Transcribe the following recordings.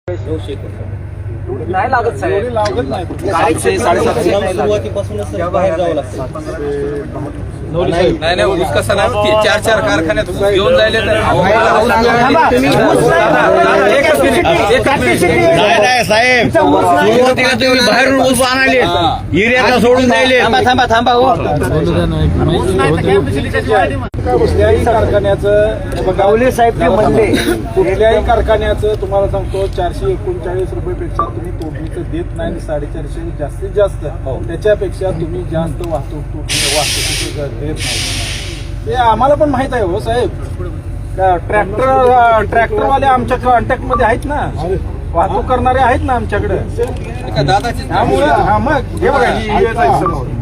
नाही लागत साहेब, लागत नाही. सुरुवातीपासूनच बाहेर जावं लागतं. नाही ऊस कसा नाही, 4 कारखान्यात ऊस घेऊन जायले तर नाही साहेब, सुरुवातीला तुम्ही बाहेरून ऊस आणाले, युरियाचा सोडून द्यायले. थांबा कुठल्याही कारखान्याचं गावले साहेब ते म्हणले कुठल्याही कारखान्याचं तुम्हाला सांगतो 439 रुपयेपेक्षा तुम्ही तोडणीचं देत नाही. 450 जास्तीत जास्त त्याच्यापेक्षा तुम्ही जास्त वाहतुकीचं देत नाही. ते आम्हाला पण माहित आहे हो साहेब. ट्रॅक्टरवाले आमच्या कॉन्टॅक्ट मध्ये आहेत ना, वाहतूक करणारे आहेत ना आमच्याकडे. त्यामुळे मग हे बघा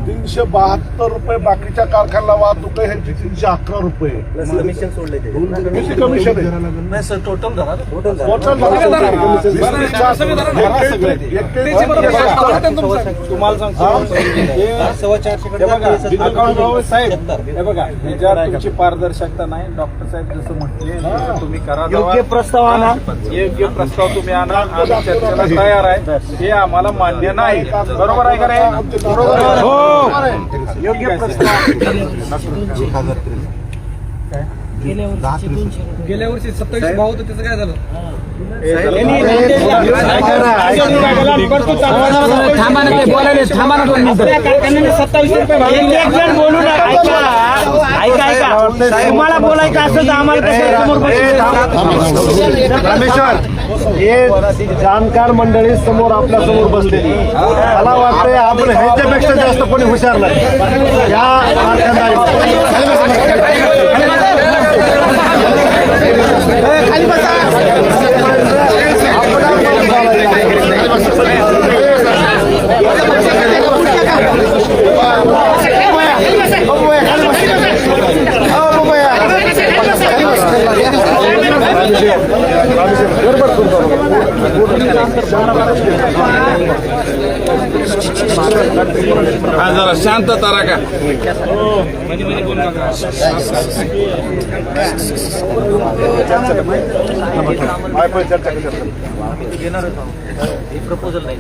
372 रुपये बाकीच्या कारखान्याला वाहतूक आहे, ह्यांची 311 रुपये कमिशन सोडले ते. कमिशन आहे. नाही सर, टोटल धरा. तुम्हाला सांगतो साहेब, हे बघा ह्याच्यात तुमची पारदर्शकता नाही. डॉक्टर साहेब जसं म्हटले तुम्ही करा, योग्य प्रस्ताव आणा, योग्य प्रस्ताव तुम्ही आणा. आम्ही चर्चेला तयार आहे. हे आम्हाला मान्य नाही. बरोबर आहे का रे? हो, योग्य प्रस्ताव. गेल्या वर्षी 27 भाव होतं, त्याचं काय झालं? थांबा ना, बोलायला थांबा ना 2 मिनिटं. 27 रुपये बोलू ऐका. तुम्हाला बोलायचं असं तर आम्हाला रामेश्वर, हे जाणकार मंडळी समोर आपल्या समोर बसलेली, मला वाटतंय आपण ह्याच्यापेक्षा जास्त कोणी हुशार नाही जरा शांतता राखा. प्रपोजल नाही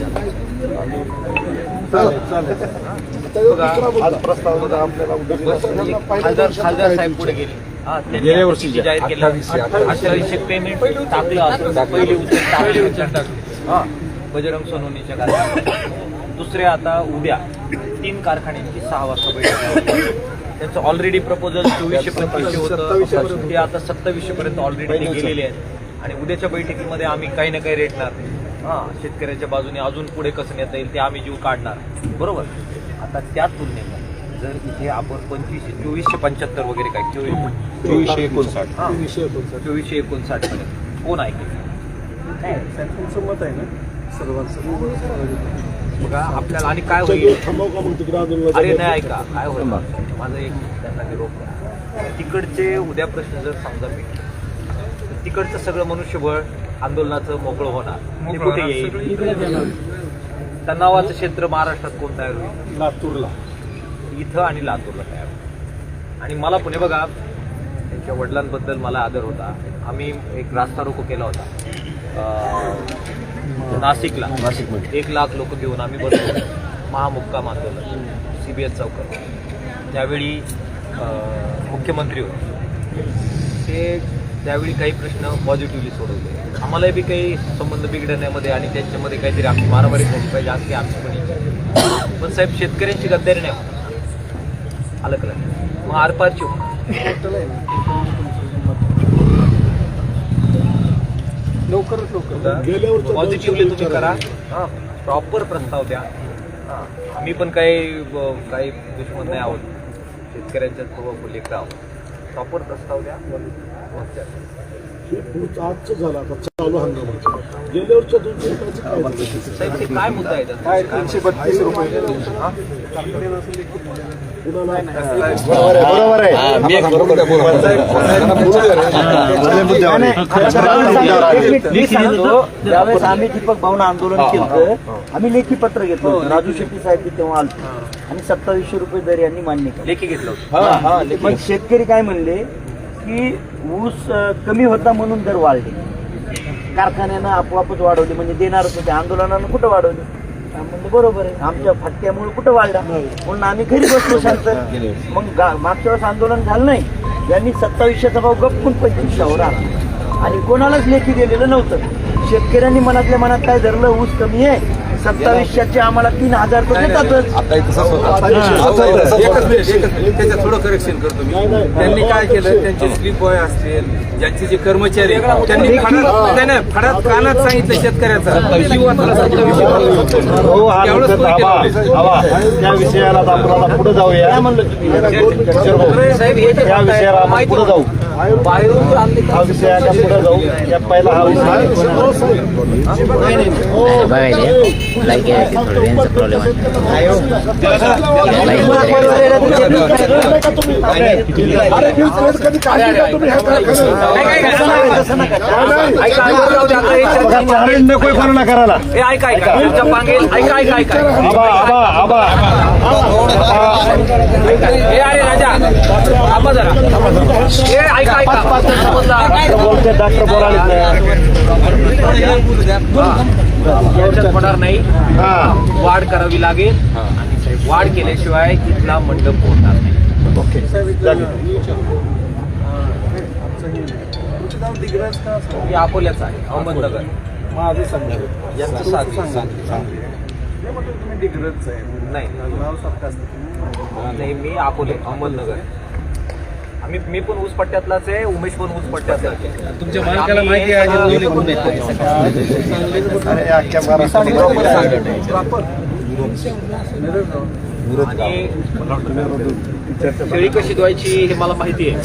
खासदार साहेब पुढे गेले. गेल्या वर्षी जाहीर केलं 2800 पेमेंट टाकलं. पहिली उचल बजरंग सोनवणीच्या कारखान्यात. दुसरे आता उद्या 3 कारखान्यांची 6 वाजता बैठक. त्यांचं ऑलरेडी प्रपोजल 2425 होतं, ते आता 2700 पर्यंत ऑलरेडी गेलेले आहेत. आणि उद्याच्या बैठकीमध्ये आम्ही काही ना काही रेटणार. शेतकऱ्याच्या बाजूने अजून पुढे कसं नेता येईल ते आम्ही जीव काढणार. बरोबर. आता त्या तुलनेत जर इथे आपण 2475 वगैरे काय 2459 पर्यंत कोण ऐकेल? तुमचं मत आहे ना सर्वांचं. बघा आपल्याला आणि काय होईल. अरे नाही, ऐका काय होईल. माझं एक त्यांना निरोप आहे. तिकडचे उद्या प्रश्न जर समजा मिटले तर तिकडचं सगळं मनुष्यबळ आंदोलनाचं मोकळं होणार. ते कुठे येईल? तणावाचं क्षेत्र महाराष्ट्रात कोण तयार होईल? लातूरला, इथं आणि लातूरला तयार होईल. आणि मला पुणे बघा, त्यांच्या वडिलांबद्दल मला आदर होता. आम्ही एक रास्ता रोको केला होता नाशिकला. 1 लाख लोक घेऊन आम्ही बसलो महामुक्काम आंदोलन CBS चौकात. त्यावेळी मुख्यमंत्री होते ते. त्यावेळी काही प्रश्न पॉझिटिव्हली सोडवले. आम्हालाही बी काही संबंध बिघडण्यामध्ये आणि त्यांच्यामध्ये काहीतरी आमची मारामारी झाली पाहिजे आणखी आमची पण. पण साहेब शेतकऱ्यांची गद्दारी नाही होणार. आलं का? मग आरपारची लवकर पॉझिटिव्हली तुम्ही करा. प्रॉपर प्रस्ताव द्या. आम्ही पण काही दुश्मन नाही आहोत, शेतकऱ्यांच्या लेकर आहोत. प्रॉपर प्रस्ताव द्या. आजचं झालं आता चालू हंगामाचं. गेल्या वर्षी 2 साहेब ते काय मुद्दा आहे? काय 332 रुपये. बरोबर आहे. त्यावेळेस आम्ही दीपक भावना आंदोलन केलं. आम्ही लेखी पत्र घेतलं. राजू शेट्टी साहेब तेव्हा आले आणि 2700 रुपये दर यांनी मान्य केलं. लेखी घेतलं. पण शेतकरी काय म्हणले की ऊस कमी होता म्हणून दर वाढले. कारखान्यानं आपोआपच वाढवली, म्हणजे देणारच होते, आंदोलनानं कुठं वाढवली? म्हणजे बरोबर आहे, आमच्या फटक्यामुळे कुठं वाढला म्हणून आम्ही घरी बसलो शांत. मग मागच्या वेळेस आंदोलन झालं नाही, यांनी 2700चा भाव गप्पून 2500वर आला आणि कोणालाच लेखी दिलेलं नव्हतं. शेतकऱ्यांनी मनातल्या मनात काय धरलं, ऊस कमी आहे, 2700चे आम्हाला 3000 तर देतातच. त्याच्यात थोडं करेक्शन करतो मी. त्यांनी काय केलं, त्यांचे स्लीप बॉय असतील, ज्यांचे जे कर्मचारी, त्यांनी फडात कानात सांगितलं शेतकऱ्याचा हो, हा नंतर त्या विषयाला आपण आता पुढे जाऊया. या विषयाला आपण पुढे जाऊ, हा विषयाला पुढे जाऊ. या पहिला हा विषय नको कोरोना करायला. बोलते डॉक्टर बोलायला होणार नाही, वाढ करावी लागेल आणि वाढ केल्याशिवाय इथला मंडप होणार नाही. मी अकोल्याचा आहे, अहमदनगर. माझं सांगा यांचं साधी. तुम्ही डिग्रजच आहे, नाही नाव सारखं असतं. नाही, मी अकोले, अहमदनगर. मी पण ऊस पट्ट्यातलाच आहे, उमेश पण ऊस पट्ट्यातलाच आहे. तुमच्या मालकाला माहिती आहे आणि शेळी कशी धुवायची हे मला माहिती आहे.